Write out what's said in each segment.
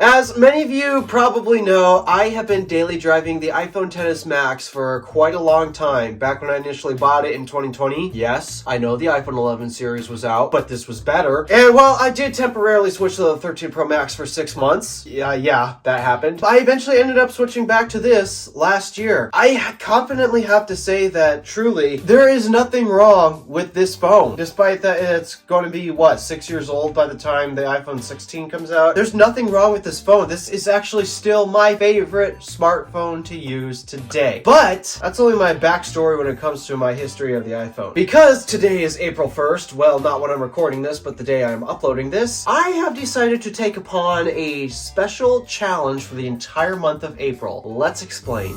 As many of you probably know, I have been daily driving the iPhone XS Max for quite a long time. Back when I initially bought it in 2020, yes, I know the iPhone 11 series was out, but this was better. And while I did temporarily switch to the 13 Pro Max for 6 months, yeah, that happened, I eventually ended up switching back to this last year. I confidently have to say that truly, there is nothing wrong with this phone. Despite that it's going to be, 6 years old by the time the iPhone 16 comes out. There's nothing wrong with this phone. This is actually still my favorite smartphone to use today. But that's only my backstory when it comes to my history of the iPhone. Because today is April 1st, well, not when I'm recording this, but the day I'm uploading this, I have decided to take upon a special challenge for the entire month of April. Let's explain.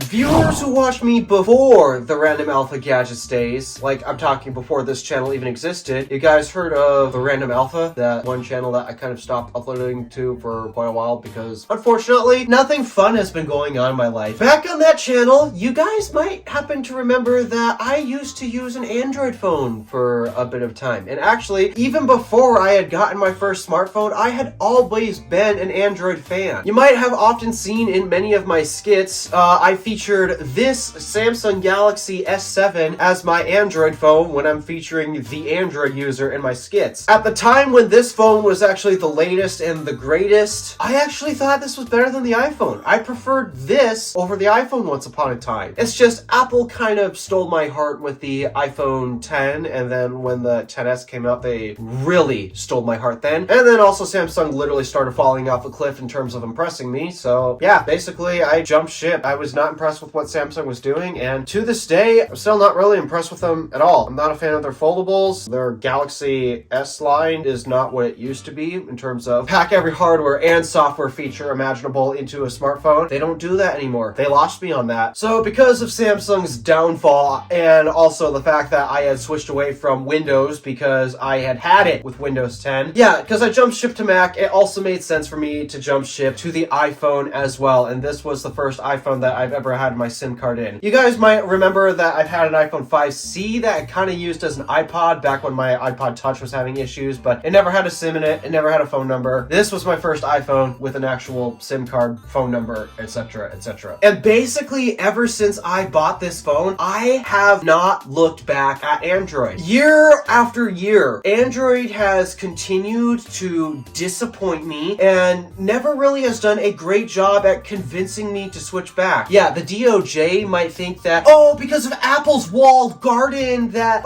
Viewers who watched me before the Random Alpha Gadgets days, like I'm talking before this channel even existed, you guys heard of the Random Alpha, that one channel that I kind of stopped uploading to for quite a while because, unfortunately, nothing fun has been going on in my life. Back on that channel, you guys might happen to remember that I used to use an Android phone for a bit of time. And actually, even before I had gotten my first smartphone, I had always been an Android fan. You might have often seen in many of my skits, I featured this Samsung Galaxy S7 as my Android phone when I'm featuring the Android user in my skits. At the time when this phone was actually the latest and the greatest, I actually thought this was better than the iPhone. I preferred this over the iPhone once upon a time. It's just Apple kind of stole my heart with the iPhone 10, and then when the XS came out, they really stole my heart then. And then also Samsung literally started falling off a cliff in terms of impressing me. So yeah, basically I jumped ship. I was not impressed with what Samsung was doing, and to this day, I'm still not really impressed with them at all. I'm not a fan of their foldables. Their Galaxy S line is not what it used to be in terms of pack every hardware and software feature imaginable into a smartphone. They don't do that anymore. They lost me on that. So because of Samsung's downfall, and also the fact that I had switched away from Windows because I had it with Windows 10, yeah, because I jumped ship to Mac, it also made sense for me to jump ship to the iPhone as well, and this was the first iPhone that I've ever had my SIM card in. You guys might remember that I've had an iPhone 5C that I kind of used as an iPod back when my iPod Touch was having issues, but it never had a SIM in it. It never had a phone number. This was my first iPhone with an actual SIM card, phone number, etc., etc. And basically, ever since I bought this phone, I have not looked back at Android. Year after year, Android has continued to disappoint me and never really has done a great job at convincing me to switch back. Yeah, the DOJ might think that, because of Apple's walled garden, that,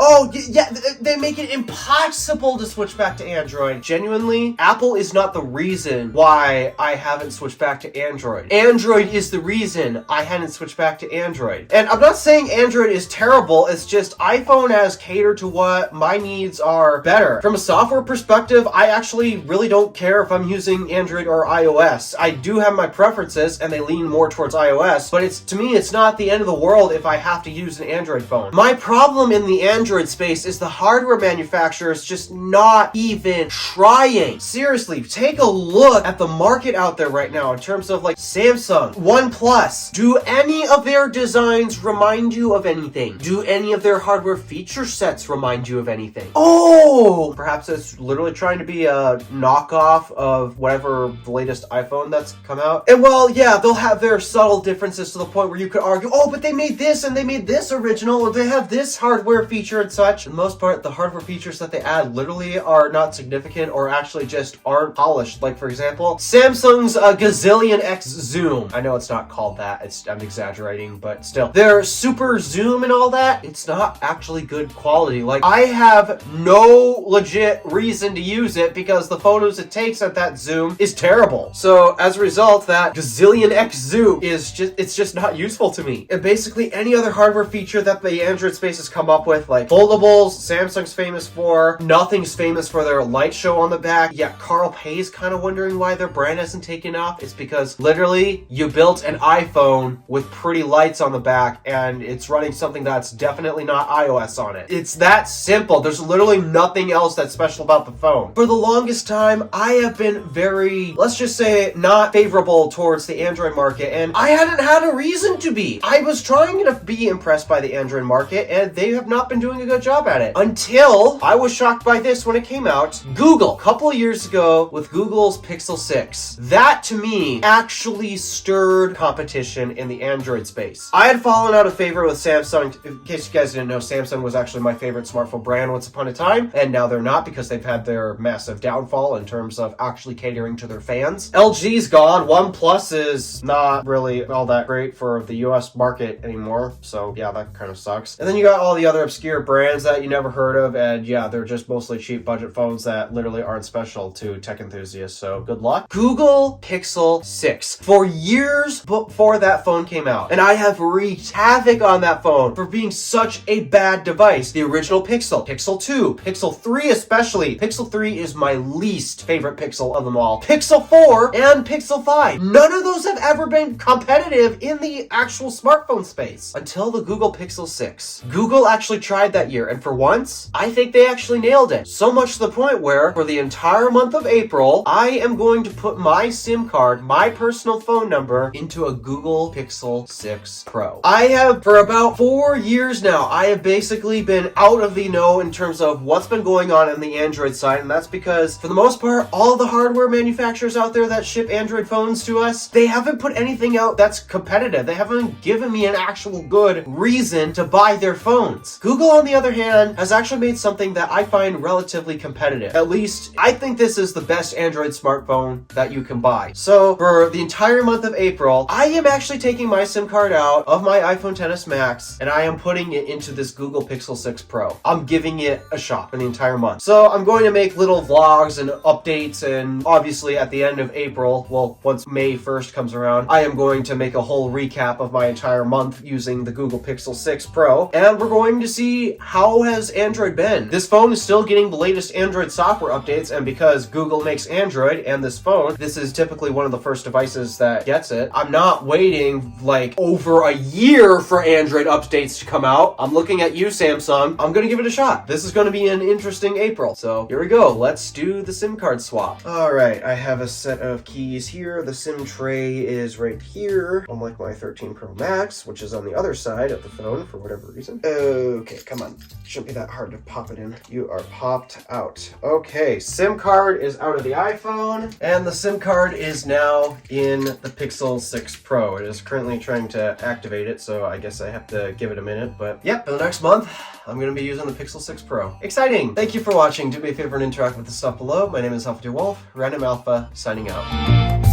they make it impossible to switch back to Android. Genuinely, Apple is not the reason why I haven't switched back to Android. Android is the reason I hadn't switched back to Android. And I'm not saying Android is terrible, it's just iPhone has catered to what my needs are better. From a software perspective, I actually really don't care if I'm using Android or iOS. I do have my preferences, and they lean more towards iOS, but to me, it's not the end of the world if I have to use an Android phone. My problem in the Android space is the hardware manufacturers just not even trying. Seriously, take a look at the market out there right now in terms of like Samsung, OnePlus. Do any of their designs remind you of anything? Do any of their hardware feature sets remind you of anything? Perhaps it's literally trying to be a knockoff of whatever the latest iPhone that's come out. And well, yeah, they'll have their subtle differences to the point where you could argue, but they made this and they made this original, or they have this hardware feature and such. For the most part, the hardware features that they add literally are not significant or actually just aren't polished. Like, for example, Samsung's Gazillion X Zoom. I know it's not called that. I'm exaggerating, but still. Their super zoom and all that, it's not actually good quality. Like, I have no legit reason to use it because the photos it takes at that zoom is terrible. So, as a result, that Gazillion X Zoom is just not useful to me. And basically any other hardware feature that the Android space has come up with, like foldables, Samsung's famous for, nothing's famous for their light show on the back. Yeah, Carl Pay's kind of wondering why their brand hasn't taken off. It's because literally you built an iPhone with pretty lights on the back and it's running something that's definitely not iOS on it. It's that simple. There's literally nothing else that's special about the phone. For the longest time, I have been very, let's just say, not favorable towards the Android market, and I hadn't had a reason reason to be. I was trying to be impressed by the Android market, and they have not been doing a good job at it. Until I was shocked by this when it came out. Google, a couple of years ago with Google's Pixel 6. That, to me, actually stirred competition in the Android space. I had fallen out of favor with Samsung. In case you guys didn't know, Samsung was actually my favorite smartphone brand once upon a time, and now they're not because they've had their massive downfall in terms of actually catering to their fans. LG's gone. OnePlus is not really all that great for the US market anymore, so yeah, that kind of sucks. And then you got all the other obscure brands that you never heard of, and yeah, they're just mostly cheap budget phones that literally aren't special to tech enthusiasts, so good luck. Google Pixel 6. For years before that phone came out, and I have wreaked havoc on that phone for being such a bad device. The original Pixel, Pixel 2, Pixel 3 especially. Pixel 3 is my least favorite Pixel of them all. Pixel 4 and Pixel 5. None of those have ever been competitive in the actual smartphone space until the Google Pixel 6. Google actually tried that year, and for once, I think they actually nailed it. So much to the point where, for the entire month of April, I am going to put my SIM card, my personal phone number, into a Google Pixel 6 Pro. I have, for about 4 years now, I have basically been out of the know in terms of what's been going on the Android side, and that's because, for the most part, all the hardware manufacturers out there that ship Android phones to us, they haven't put anything out that's competitive. They haven't given me an actual good reason to buy their phones. Google, on the other hand, has actually made something that I find relatively competitive. At least, I think this is the best Android smartphone that you can buy. So, for the entire month of April, I am actually taking my SIM card out of my iPhone XS Max, and I am putting it into this Google Pixel 6 Pro. I'm giving it a shot for the entire month. So, I'm going to make little vlogs and updates, and obviously at the end of April, well, once May 1st comes around, I am going to make a whole recap of my entire month using the Google Pixel 6 Pro, and we're going to see how has Android been. This phone is still getting the latest Android software updates, and because Google makes Android and this phone, this is typically one of the first devices that gets it. I'm not waiting like over a year for Android updates to come out. I'm looking at you, Samsung. I'm gonna give it a shot. This is gonna be an interesting April. So here we go. Let's do the SIM card swap. All right, I have a set of keys here. The SIM tray is right here, unlike my 13 Pro Max, which is on the other side of the phone for whatever reason. Okay, come on. Shouldn't be that hard to pop it in. You are popped out. Okay, SIM card is out of the iPhone, and the SIM card is now in the Pixel 6 Pro. It is currently trying to activate it, so I guess I have to give it a minute, but yep, for the next month, I'm going to be using the Pixel 6 Pro. Exciting! Thank you for watching. Do me a favor and interact with the stuff below. My name is DeWolf, Random Alpha, signing out.